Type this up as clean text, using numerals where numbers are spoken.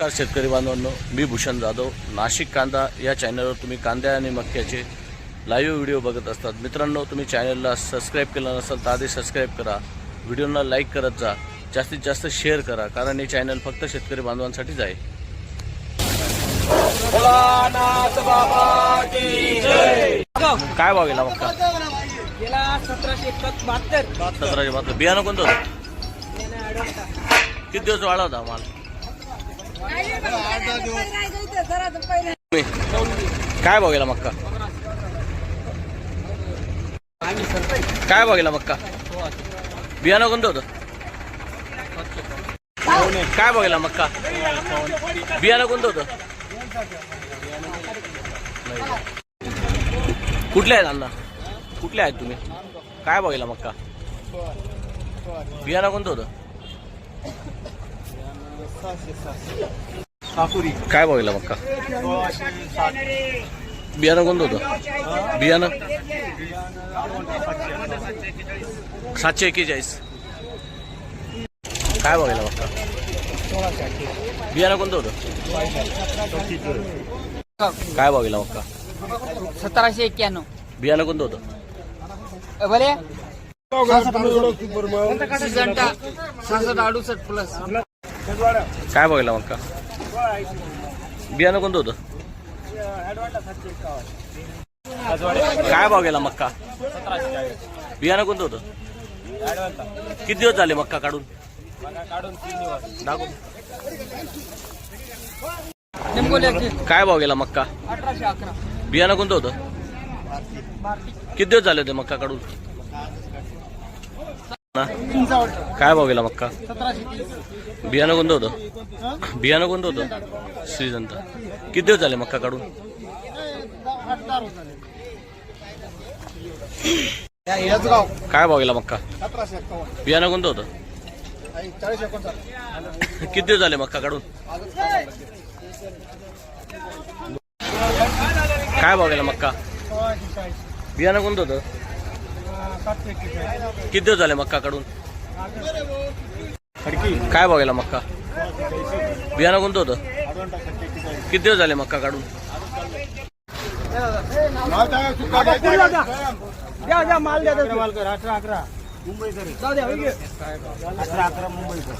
नमस्कार शेतकरी बांधवांनो, मी भूषण जाधव. नाशिक कांदा या चॅनलवर तुम्ही कांद्या आणि मक्याचे लाईव्ह व्हिडिओ बघत असतात. मित्रांनो, तुम्ही चॅनलला सबस्क्राईब केलं नसेल तर आधी सबस्क्राईब करा, व्हिडिओला लाईक करत जा, जास्तीत जास्त शेअर करा, कारण हे चॅनल फक्त शेतकरी बांधवांसाठीच आहे. काय भाव गेला मक्का? 1772. बियाणं कोणतं होतं? किती दिवस वाढा होता माल? काय भाव गेला मक्का? काय भाव गेला मक्का? बियाणं कोणतं होतं? काय भाव गेला मक्का? बियाणं कोणतं होतं? कुठले आहेत अण्णा? कुठले आहेत तुम्ही? काय भाव गेला मक्का? बियाणं कोणतं होतं? काय भाव गेला मक्का? बियाणं कोणतं होतं? बियाणं 741. काय भाव गेला मक्का? बियाणं कोणतं होतं? काय भाव गेला मक्का? 1791. बियाणं कोणतं होतं? भले सिजंटा 6668 प्लस. काय भाव गेला मक्का? बियाणं कोणतं होतं? काय भाव गेला मक्का? बियाणं कोणतं होतं? किती दिवस झाले मक्का काढून? दाखव. काय भाव गेला मक्का? 1811. बियाणं कोणतं होतं? किती दिवस झाले होते मक्का काढून? काय भाव गेला मक्का? 1730. बियाणं कोणतं होतं? बियाणं कोणतं होतं? श्रीजंत. किती दिवस झाले मक्का काढून? काय भाव गेला मक्का? बियाणं कोणतं होतं? किती दिवस झाले मक्का काढून? काय भाव गेला मक्का? बियाणं कोणतं होतं? किती दिवस झाले मक्का काढून? काय भाव गेला मक्का? बियाणं कोणतं होतं? किती दिवस झाले मक्का काढून? माल द्या. 18 मुंबईकर.